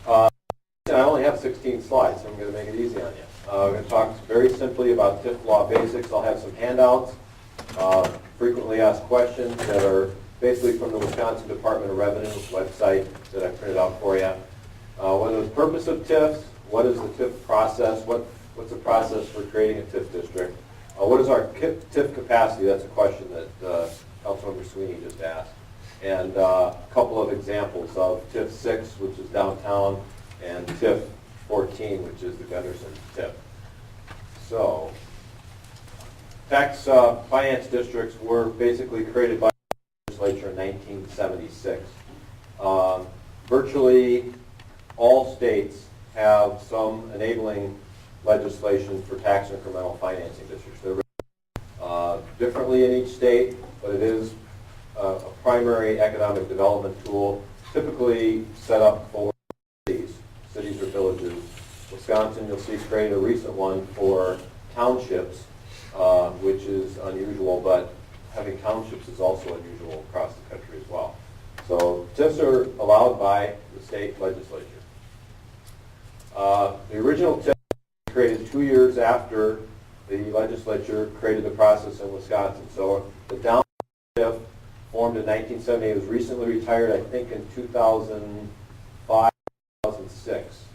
I only have 16 slides, so I'm going to make it easy on you. I'm going to talk very simply about TIF law basics. I'll have some handouts, frequently asked questions that are basically from the Wisconsin Department of Revenue website that I printed out for you. What is the purpose of TIFs? What is the TIF process? What's the process for creating a TIF district? What is our TIF capacity? That's a question that Councilmember Sweeney just asked. And a couple of examples of TIF 6, which is downtown, and TIF 14, which is the Gunderson TIF. So, tax finance districts were basically created by the legislature in 1976. Virtually all states have some enabling legislation for tax incremental financing districts. They're differently in each state, but it is a primary economic development tool, typically set up for cities or villages. Wisconsin, you'll see, created a recent one for townships, which is unusual, but having townships is also unusual across the country as well. So TIFs are allowed by the state legislature. The original TIF was created 2 years after the legislature created the process in Wisconsin. So the downtown TIF, formed in 1978, was recently retired, I think, in 2005, 2006.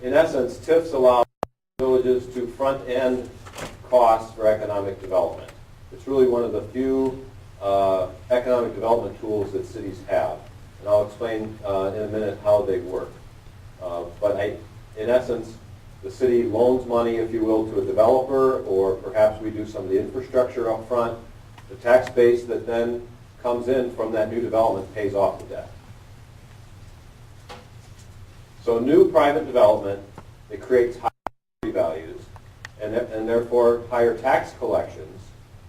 In essence, TIFs allow villages to front-end costs for economic development. It's really one of the few economic development tools that cities have. And I'll explain in a minute how they work. In essence, the city loans money, if you will, to a developer, or perhaps we do some of the infrastructure up front. The tax base that then comes in from that new development pays off the debt. So new private development, it creates higher property values and therefore higher tax collections.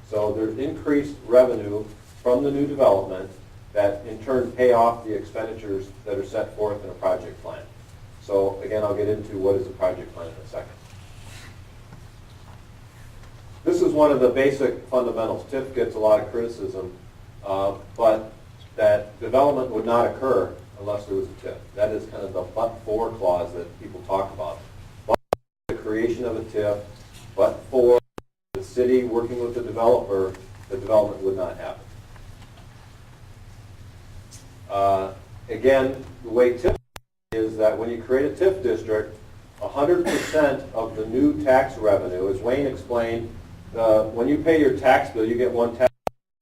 So there's increased revenue from the new development that in turn pay off the expenditures that are set forth in a project plan. So again, I'll get into what is a project plan in a second. This is one of the basic fundamentals. TIF gets a lot of criticism, but that development would not occur unless there was a TIF. That is kind of the but-for clause that people talk about. But the creation of a TIF, but for the city working with the developer, the development would not happen. Again, the way TIF is that when you create a TIF district, 100% of the new tax revenue, as Wayne explained, when you pay your tax bill, you get one tax.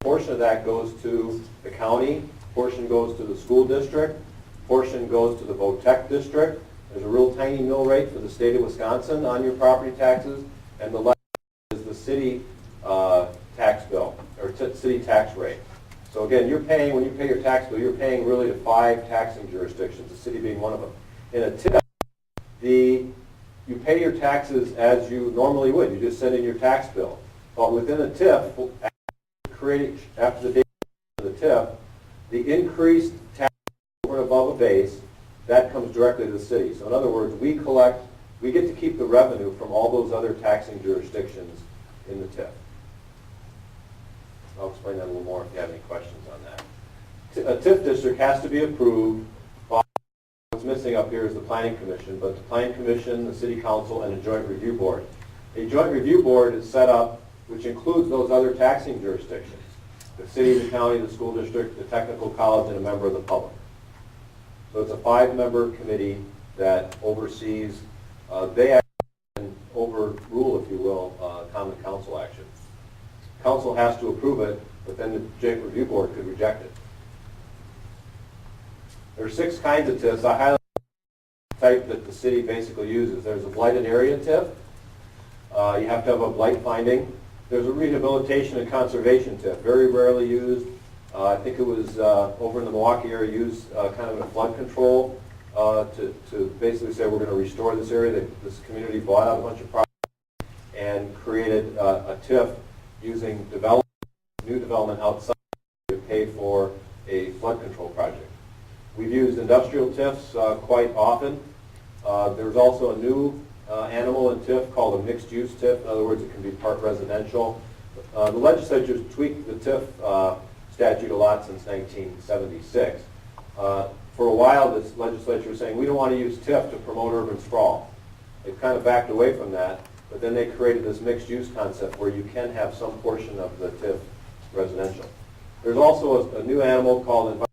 A portion of that goes to the county, portion goes to the school district, portion goes to the VOTEC district. There's a real tiny mill rate for the state of Wisconsin on your property taxes, and the left is the city tax bill, or city tax rate. So again, you're paying, when you pay your tax bill, you're paying really to 5 taxing jurisdictions, the city being one of them. In a TIF, you pay your taxes as you normally would. You just send in your tax bill. But within a TIF, after the date of the TIF, the increased tax over and above a base, that comes directly to the city. So in other words, we get to keep the revenue from all those other taxing jurisdictions in the TIF. I'll explain that a little more if you have any questions on that. A TIF district has to be approved by, what's missing up here is the Planning Commission, but the Planning Commission, the City Council, and a Joint Review Board. A Joint Review Board is set up, which includes those other taxing jurisdictions, the city, the county, the school district, the technical college, and a member of the public. So it's a 5-member committee that oversees, they actually overrule, if you will, common council action. Council has to approve it, but then the Joint Review Board could reject it. There are 6 kinds of TIFs. I highlight the type that the city basically uses. There's a blighted area TIF. You have to have a blight finding. There's a rehabilitation and conservation TIF, very rarely used. I think it was over in the Milwaukee area used kind of in a flood control to basically say we're going to restore this area. This community bought out a bunch of property and created a TIF using new development outside to pay for a flood control project. We've used industrial TIFs quite often. There's also a new animal in TIF called a mixed-use TIF. In other words, it can be part residential. The legislature's tweaked the TIF statute a lot since 1976. For a while, this legislature was saying, we don't want to use TIF to promote urban sprawl. They've kind of backed away from that, but then they created this mixed-use concept where you can have some portion of the TIF residential. There's also a new animal called environmental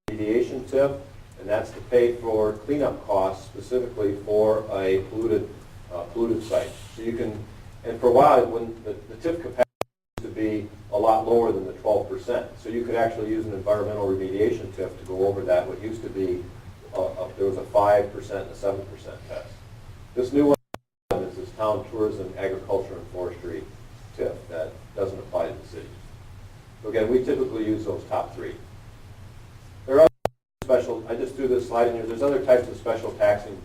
remediation TIF, and that's to pay for cleanup costs specifically for a polluted site. So you can, and for a while, when the TIF capacity used to be a lot lower than the 12%, so you could actually use an environmental remediation TIF to go over that. What used to be, there was a 5% and a 7% test. This new one is this town tourism, agriculture, and forestry TIF that doesn't apply to the city. So again, we typically use those top three. There are other special, I just threw this slide in here, there's other types of special taxing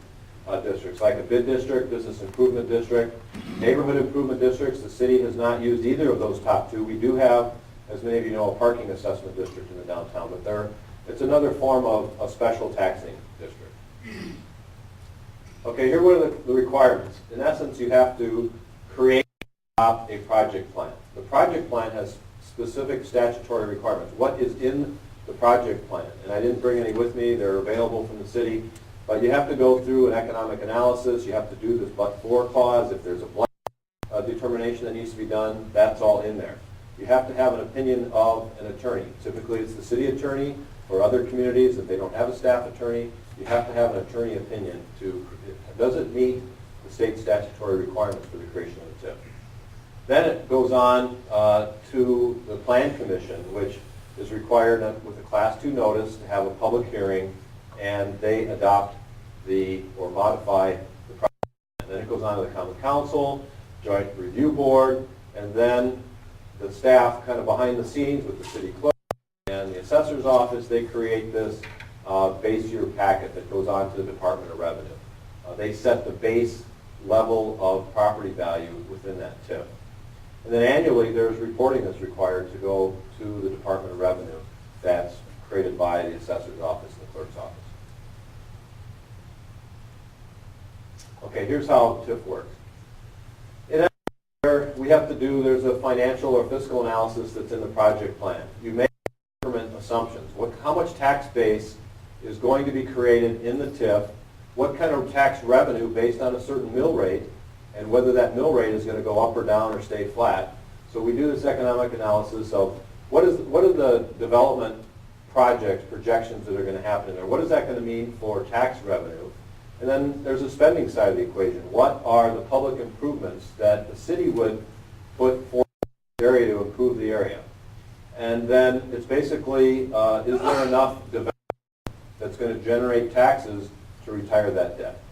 districts, like a BID district, business improvement district, neighborhood improvement districts. The city has not used either of those top two. We do have, as many of you know, a parking assessment district in the downtown, but it's another form of a special taxing district. Okay, here are the requirements. In essence, you have to create a project plan. The project plan has specific statutory requirements. What is in the project plan? And I didn't bring any with me. They're available from the city. But you have to go through an economic analysis. You have to do this but-for clause. If there's a blank determination that needs to be done, that's all in there. You have to have an opinion of an attorney. Typically, it's the city attorney. For other communities, if they don't have a staff attorney, you have to have an attorney opinion to, does it meet the state statutory requirements for the creation of the TIF? Then it goes on to the Plan Commission, which is required with a Class 2 notice to have a public hearing, and they adopt or modify the project. And then it goes on to the Common Council, Joint Review Board, and then the staff kind of behind the scenes with the city clerk and the assessor's office, they create this base year packet that goes on to the Department of Revenue. They set the base level of property value within that TIF. And then annually, there's reporting that's required to go to the Department of Revenue that's created by the assessor's office and the clerk's office. Okay, here's how TIF works. In essence, we have to do, there's a financial or fiscal analysis that's in the project plan. You make assumptions. How much tax base is going to be created in the TIF, what kind of tax revenue based on a certain mill rate, and whether that mill rate is going to go up or down or stay flat. So we do this economic analysis of what are the development projects, projections that are going to happen in there. What is that going to mean for tax revenue? And then there's a spending side of the equation. What are the public improvements that the city would put forth in the area to improve the area? And then it's basically, is there enough development that's going to generate taxes to retire that debt?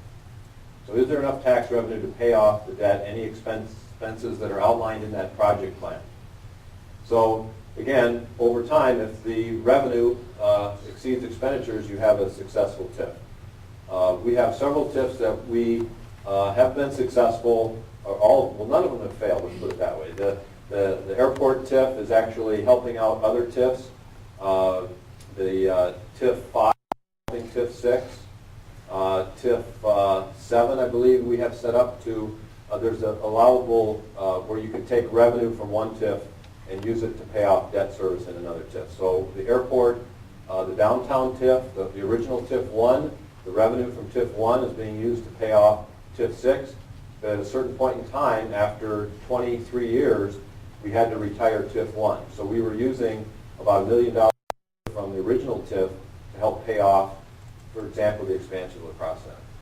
So is there enough tax revenue to pay off the debt, any expenses that are outlined in that project plan? So again, over time, if the revenue exceeds expenditures, you have a successful TIF. We have several TIFs that we have been successful, well, none of them have failed, let's put it that way. The airport TIF is actually helping out other TIFs. The TIF 5, helping TIF 6. TIF 7, I believe we have set up to, there's an allowable where you can take revenue from one TIF and use it to pay off debt service in another TIF. So the airport, the downtown TIF, the original TIF 1, the revenue from TIF 1 is being used to pay off TIF 6. But at a certain point in time, after 23 years, we had to retire TIF 1. So we were using about $1 million from the original TIF to help pay off, for example, the expansion of La Crosse Center.